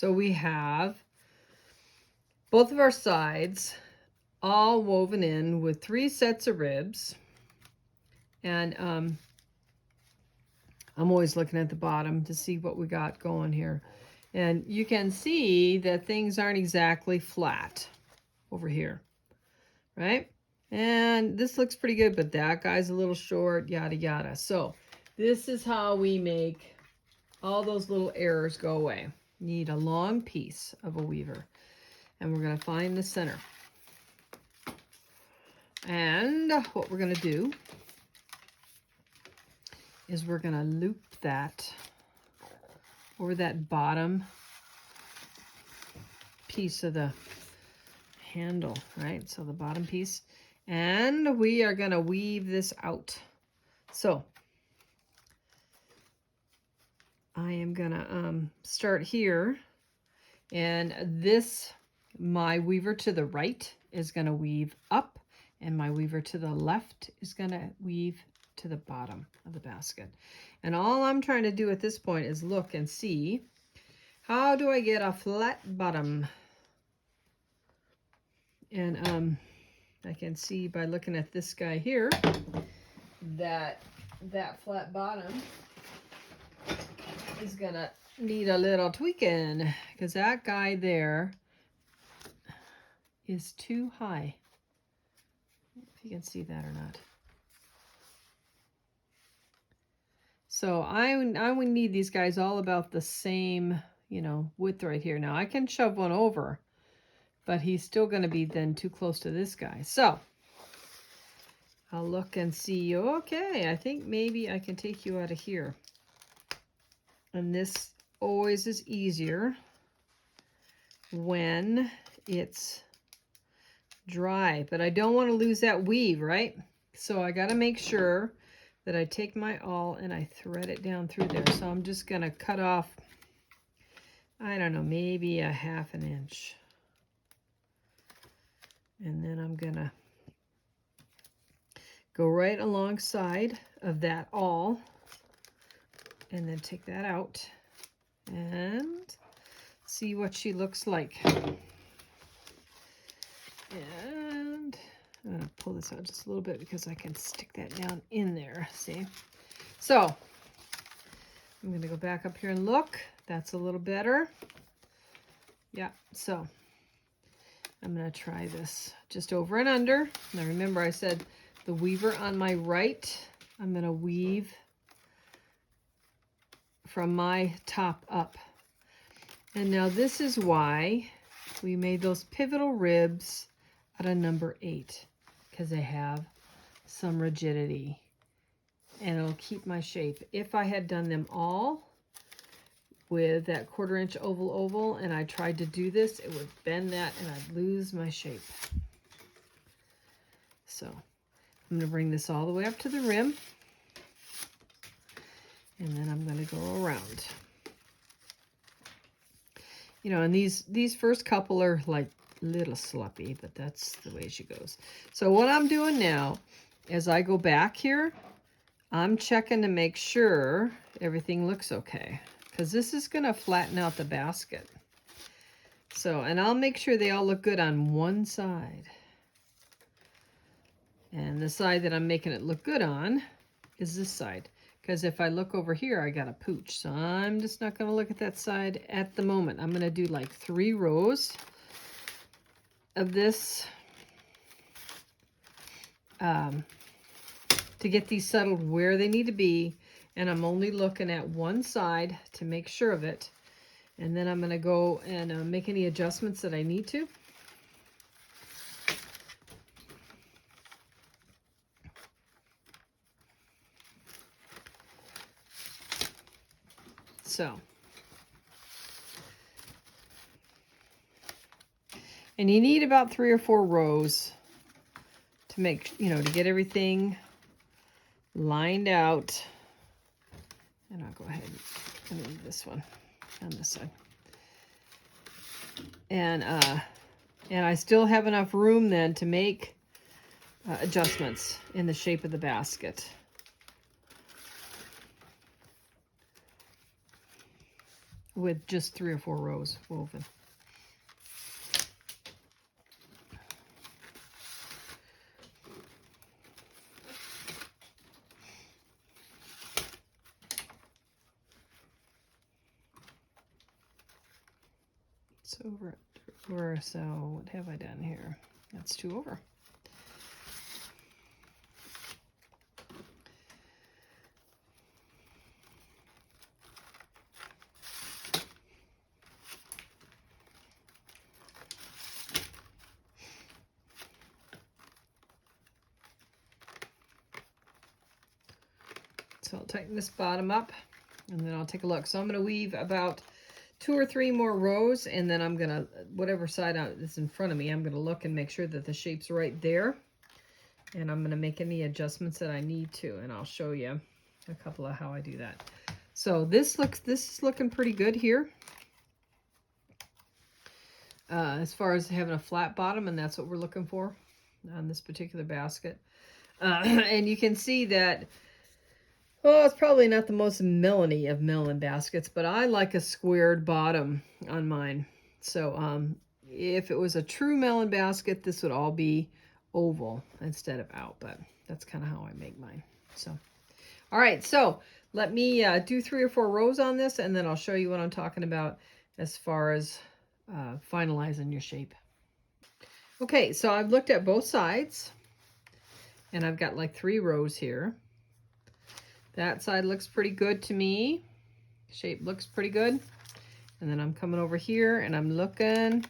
So we have both of our sides all woven in with 3 sets of ribs. And I'm always looking at the bottom to see what we got going here. And you can see that things aren't exactly flat over here, right? And this looks pretty good, but that guy's a little short, yada, yada. So this is how we make all those little errors go away. You need a long piece of a weaver, and we're going to find the center. And what we're going to do is we're going to loop that over that bottom piece of the handle, right? So the bottom piece, and we are going to weave this out. So I am going to start here, and this, my weaver to the right is going to weave up, and my weaver to the left is going to weave to the bottom of the basket. And all I'm trying to do at this point is look and see, how do I get a flat bottom? And I can see by looking at this guy here that that flat bottom is gonna need a little tweaking, because that guy there is too high. If you can see that or not. So I would need these guys all about the same, you know, width right here. Now I can shove one over, but he's still going to be then too close to this guy. So I'll look and see. Okay, I think maybe I can take you out of here. And this always is easier when it's dry, but I don't want to lose that weave, right? So I got to make sure that I take my awl and I thread it down through there. So I'm just going to cut off, I don't know, maybe a ½ inch. And then I'm going to go right alongside of that awl and then take that out and see what she looks like. And I'm going to pull this out just a little bit because I can stick that down in there, see? So I'm going to go back up here and look. That's a little better. Yeah, so I'm going to try this just over and under. Now remember I said the weaver on my right, I'm going to weave from my top up. And now this is why we made those pivotal ribs out of number 8, because they have some rigidity and it'll keep my shape. If I had done them all with that 1/4 inch oval and I tried to do this, it would bend that and I'd lose my shape. So I'm going to bring this all the way up to the rim, and then I'm going to go around. You know, and these first couple are like little sloppy, but that's the way she goes. So what I'm doing now, as I go back here, I'm checking to make sure everything looks okay, because this is going to flatten out the basket. So, and I'll make sure they all look good on one side. And the side that I'm making it look good on is this side. Because if I look over here, I got a pooch. So I'm just not going to look at that side at the moment. I'm going to do like 3 rows of this to get these settled where they need to be. And I'm only looking at one side to make sure of it. And then I'm going to go and make any adjustments that I need to. So, and you need about 3 or 4 rows to make, you know, to get everything lined out. And I'll go ahead and leave this one on this side. And I still have enough room then to make adjustments in the shape of the basket. with just 3 or 4 rows woven. It's over, so what have I done here? That's 2 over. So I'll tighten this bottom up, and then I'll take a look. So I'm going to weave about 2 or 3 more rows, and then I'm going to, whatever side is in front of me, I'm going to look and make sure that the shape's right there. And I'm going to make any adjustments that I need to, and I'll show you a couple of how I do that. So this is looking pretty good here. As far as having a flat bottom, and that's what we're looking for on this particular basket. And you can see that, well, it's probably not the most melon-y of melon baskets, but I like a squared bottom on mine. So if it was a true melon basket, this would all be oval instead of out, but that's kind of how I make mine. So, all right, so let me do 3 or 4 rows on this, and then I'll show you what I'm talking about as far as finalizing your shape. Okay, so I've looked at both sides, and I've got like 3 rows here. That side looks pretty good to me. Shape looks pretty good. And then I'm coming over here and I'm looking,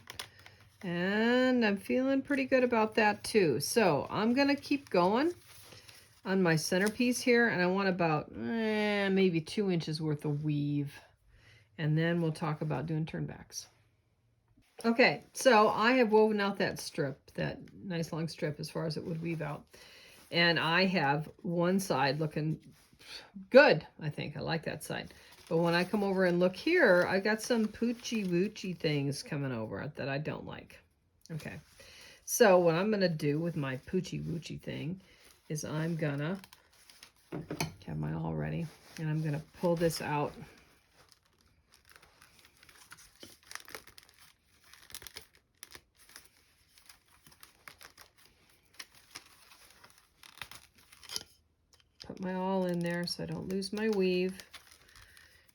and I'm feeling pretty good about that too. So I'm gonna keep going on my centerpiece here, and I want about maybe 2 inches worth of weave. And then we'll talk about doing turnbacks. Okay, so I have woven out that strip, that nice long strip as far as it would weave out. And I have one side looking good, I think. I like that side. But when I come over and look here, I got some poochy-woochy things coming over that I don't like. Okay, so what I'm going to do with my poochy-woochy thing is I'm going to have mine all ready, and I'm going to pull this out. Put my awl in there so I don't lose my weave.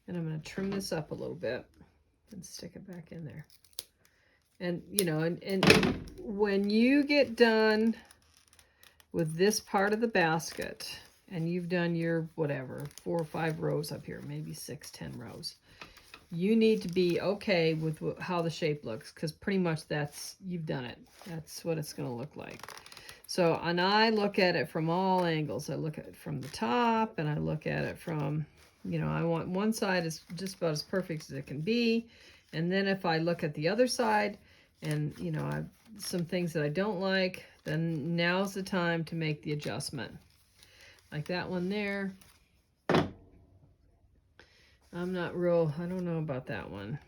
And I'm going to trim this up a little bit and stick it back in there. And, you know, and when you get done with this part of the basket, and you've done your, whatever, 4 or 5 rows up here, maybe 6, 10 rows, you need to be okay with how the shape looks, because pretty much you've done it. That's what it's going to look like. So, and I look at it from all angles. I look at it from the top, and I look at it from, you know, I want one side is just about as perfect as it can be. And then if I look at the other side, and, you know, I've some things that I don't like, then now's the time to make the adjustment. Like that one there. I don't know about that one.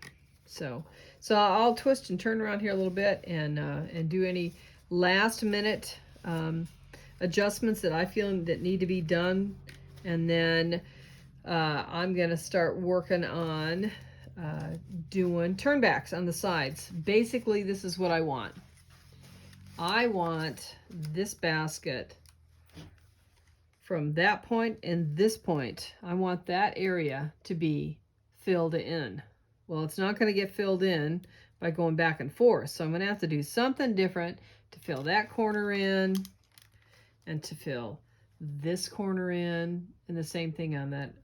So I'll twist and turn around here a little bit and do any last minute adjustments that I feel that need to be done. And then I'm going to start working on doing turnbacks on the sides. Basically, this is what I want. I want this basket from that point and this point. I want that area to be filled in. Well, it's not going to get filled in by going back and forth. So I'm going to have to do something different to fill that corner in and to fill this corner in, and the same thing on that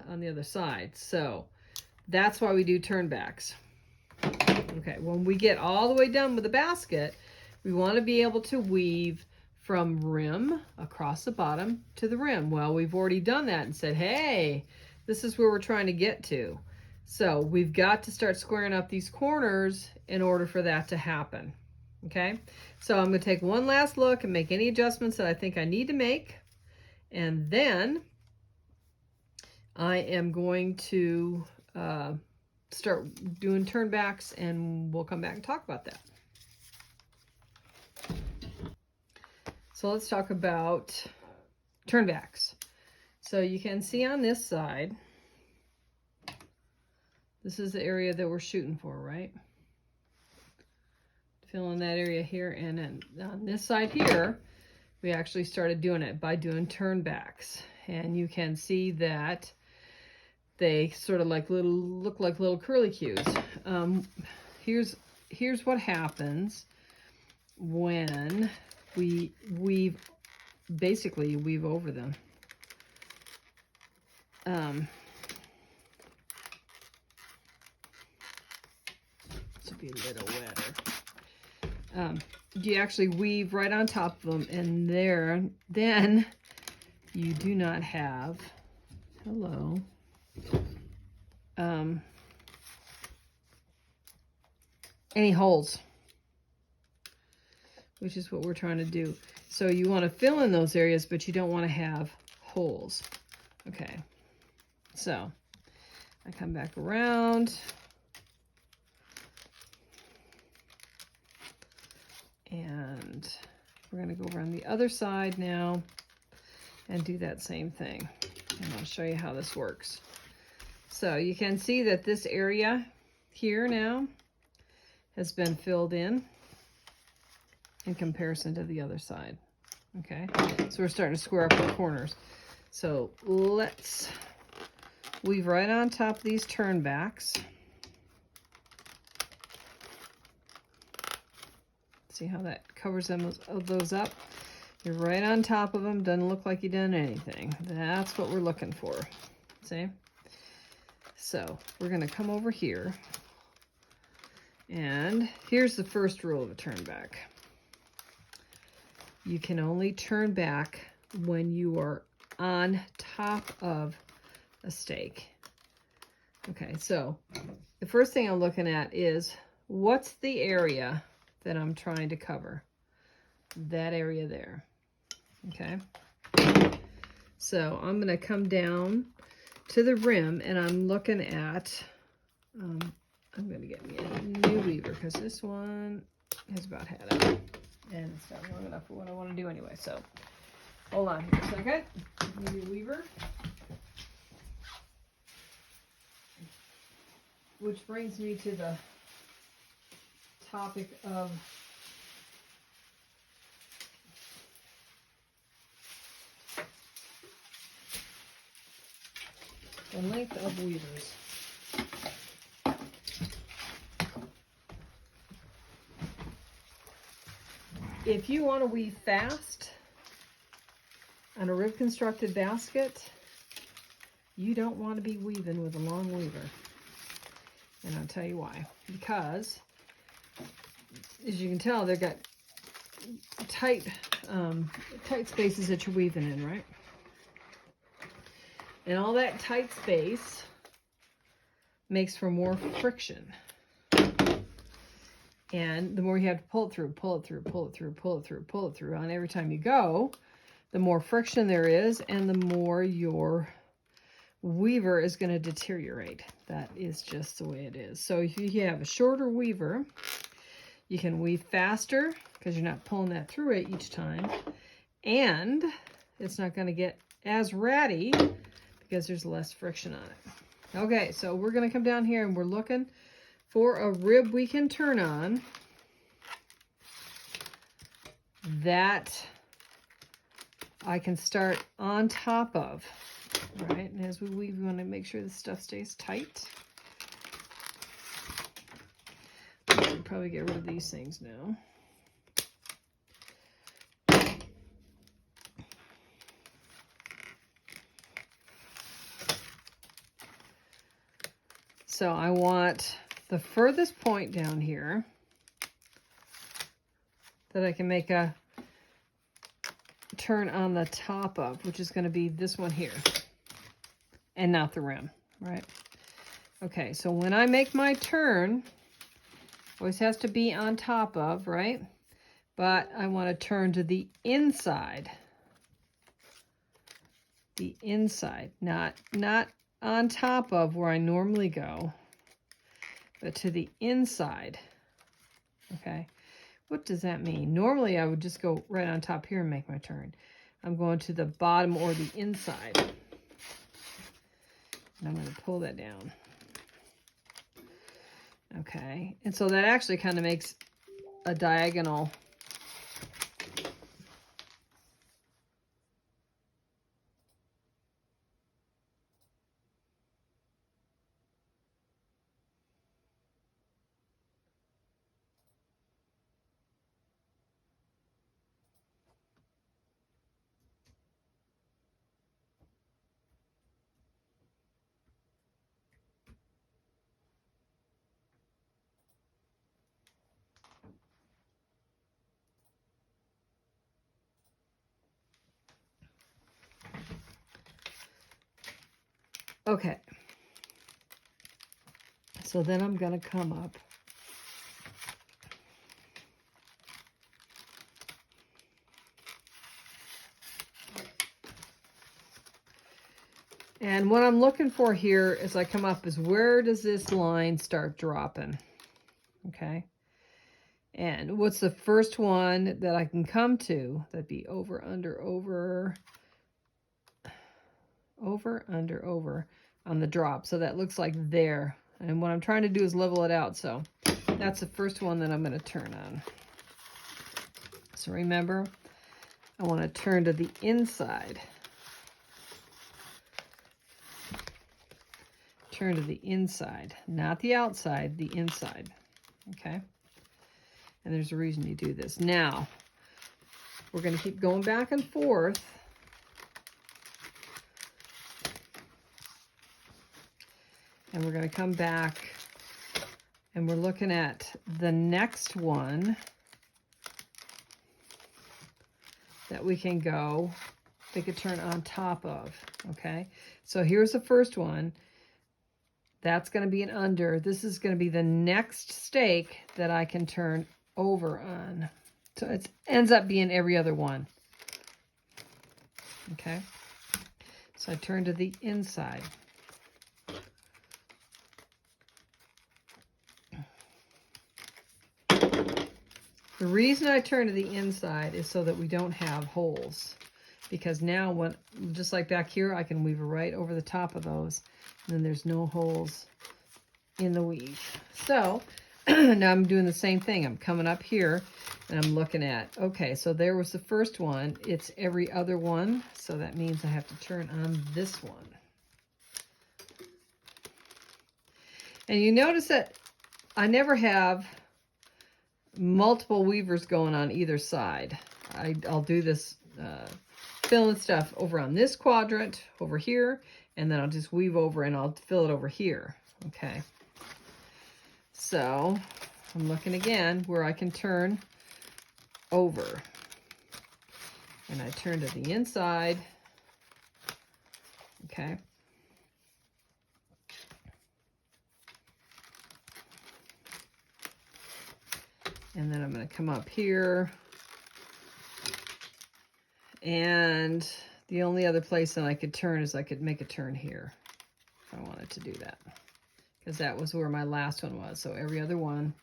on the other side. So that's why we do turnbacks. Okay, when we get all the way done with the basket, we want to be able to weave from rim across the bottom to the rim. Well, we've already done that and said, hey, this is where we're trying to get to. So we've got to start squaring up these corners in order for that to happen. Okay, so I'm going to take one last look and make any adjustments that I think I need to make. And then I am going to start doing turnbacks, and we'll come back and talk about that. So let's talk about turnbacks. So you can see on this side, This is the area that we're shooting for, right? Fill in that area here, and then on this side here, we actually started doing it by doing turn backs. And you can see that they sort of like look like little curly cues. Here's what happens when we basically weave over them. This will be a little wetter. You actually weave right on top of them, and then you do not have, hello, any holes, which is what we're trying to do. So you want to fill in those areas, but you don't want to have holes. Okay, so I come back around. And we're going to go around the other side now and do that same thing. And I'll show you how this works. So you can see that this area here now has been filled in comparison to the other side. Okay, so we're starting to square up the corners. So let's weave right on top of these turn backs. See how that covers those up? You're right on top of them. Doesn't look like you've done anything. That's what we're looking for. See? So we're going to come over here. And here's the first rule of a turn back. You can only turn back when you are on top of a stake. Okay, so the first thing I'm looking at is what's the area that I'm trying to cover? That area there. Okay, so I'm going to come down to the rim, and I'm looking at I'm going to get me a new weaver because this one has about had it, and it's not long enough for what I want to do anyway. So hold on here a second. New weaver, which brings me to the topic of the length of weavers. If you want to weave fast on a rib constructed basket, you don't want to be weaving with a long weaver. And I'll tell you why. Because as you can tell, they've got tight spaces that you're weaving in, right? And all that tight space makes for more friction. And the more you have to pull it through, pull it through, pull it through, pull it through, pull it through on every time you go, the more friction there is, and the more your weaver is going to deteriorate. That is just the way it is. So if you have a shorter weaver, you can weave faster because you're not pulling that through it each time, and it's not going to get as ratty because there's less friction on it. Okay, so we're going to come down here and we're looking for a rib we can turn on that I can start on top of. All right, and as we weave, we want to make sure the stuff stays tight. I'll probably get rid of these things now. So I want the furthest point down here that I can make a turn on the top of, which is going to be this one here, and not the rim, right? Okay, so when I make my turn, always has to be on top of, right? But I want to turn to the inside. The inside, not on top of where I normally go, but to the inside. Okay, what does that mean? Normally I would just go right on top here and make my turn. I'm going to the bottom or the inside. And I'm going to pull that down. Okay, and so that actually kind of makes a diagonal. Okay, so then I'm going to come up and what I'm looking for here as I come up is where does this line start dropping? Okay, and what's the first one that I can come to? That'd be over, under, over, over, under, over on the drop. So that looks like there. And what I'm trying to do is level it out. So that's the first one that I'm going to turn on. So remember, I want to turn to the inside. Turn to the inside, not the outside, the inside. Okay? And there's a reason you do this. Now, we're going to keep going back and forth. And we're going to come back and we're looking at the next one that we can go, they could turn on top of, okay? So here's the first one. That's going to be an under. This is going to be the next stake that I can turn over on. So it ends up being every other one, okay? So I turn to the inside. The reason I turn to the inside is so that we don't have holes. Because now, when just like back here, I can weave right over the top of those. And then there's no holes in the weave. So, now I'm doing the same thing. I'm coming up here and I'm looking at, okay, so there was the first one. It's every other one. So that means I have to turn on this one. And you notice that I never have multiple weavers going on either side. I'll do this filling stuff over on this quadrant over here, and then I'll just weave over and I'll fill it over here. Okay, so I'm looking again where I can turn over, and I turn to the inside. Okay, and then I'm going to come up here, and the only other place that I could turn is I could make a turn here if I wanted to do that, because that was where my last one was. So every other one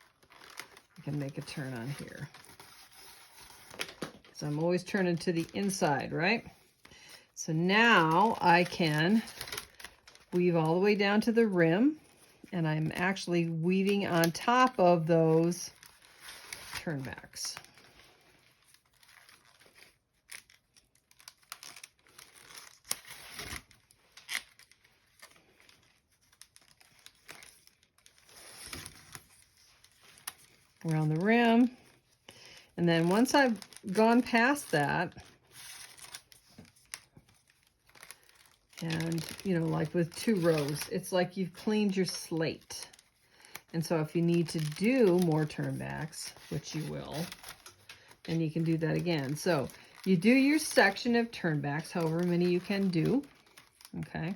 I can make a turn on here. So I'm always turning to the inside, right? So now I can weave all the way down to the rim, and I'm actually weaving on top of those turnbacks. Around the rim. And then once I've gone past that, and you know, like with 2 rows, it's like you've cleaned your slate. And so if you need to do more turnbacks, which you will, then you can do that again. So you do your section of turnbacks, however many you can do, okay?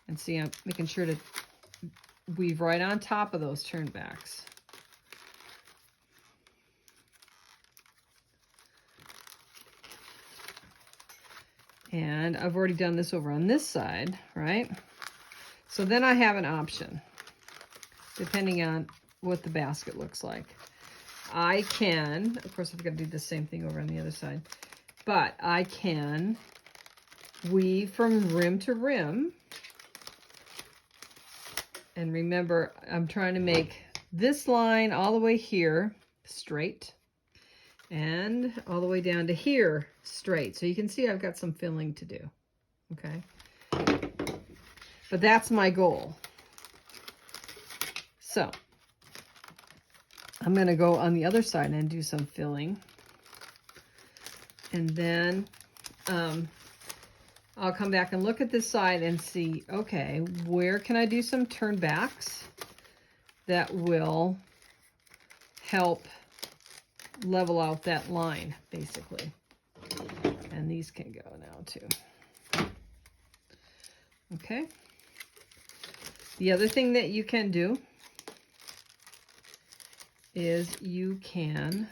And see, I'm making sure to weave right on top of those turnbacks. And I've already done this over on this side, right? So then I have an option, depending on what the basket looks like. I can, of course, I've got to do the same thing over on the other side, but I can weave from rim to rim. And remember, I'm trying to make this line all the way here, straight, and all the way down to here, straight. So you can see I've got some filling to do, okay? But that's my goal. So I'm going to go on the other side and do some filling. And then I'll come back and look at this side and see, okay, where can I do some turnbacks that will help level out that line, basically. And these can go now too. Okay. The other thing that you can do is you can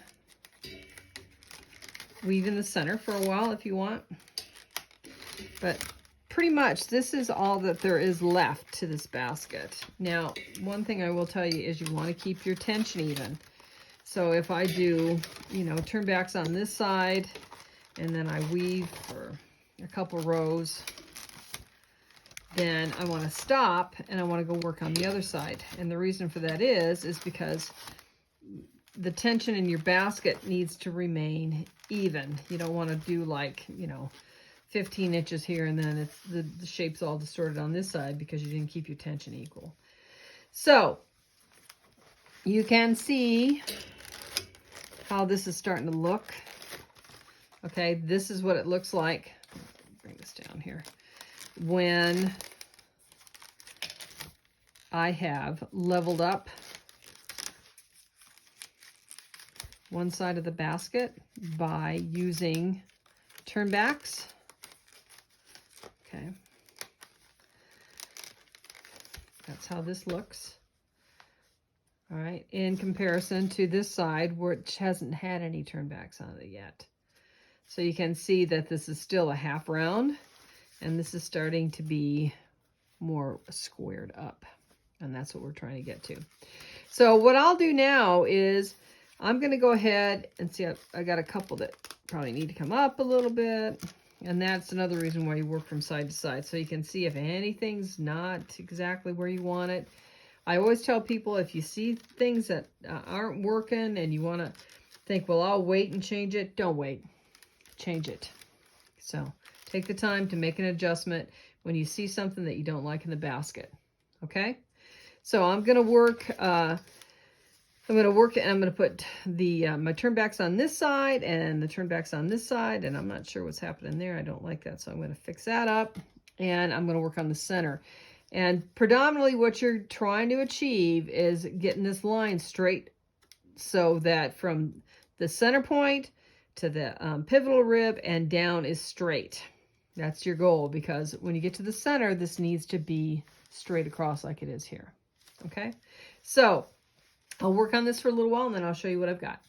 weave in the center for a while if you want. But pretty much this is all that there is left to this basket. Now, one thing I will tell you is you want to keep your tension even. So if I do, you know, turnbacks on this side, and then I weave for a couple rows, then I want to stop and I want to go work on the other side. And the reason for that is because the tension in your basket needs to remain even. You don't want to do like, you know, 15 inches here and then it's the shape's all distorted on this side because you didn't keep your tension equal. So you can see how this is starting to look. Okay, this is what it looks like. Bring this down here. When I have leveled up one side of the basket by using turnbacks. Okay. That's how this looks. All right, in comparison to this side, which hasn't had any turnbacks on it yet. So you can see that this is still a half round, and this is starting to be more squared up. And that's what we're trying to get to. So what I'll do now is I'm going to go ahead and see, I got a couple that probably need to come up a little bit. And that's another reason why you work from side to side. So you can see if anything's not exactly where you want it. I always tell people if you see things that aren't working and you want to think, well, I'll wait and change it. Don't wait. Change it. So take the time to make an adjustment when you see something that you don't like in the basket. Okay? So I'm going to work... I'm going to put the my turnbacks on this side and the turnbacks on this side, and I'm not sure what's happening there. I don't like that, so I'm going to fix that up, and I'm going to work on the center. And predominantly what you're trying to achieve is getting this line straight so that from the center point to the pivotal rib and down is straight. That's your goal, because when you get to the center, this needs to be straight across like it is here. Okay? So I'll work on this for a little while and then I'll show you what I've got.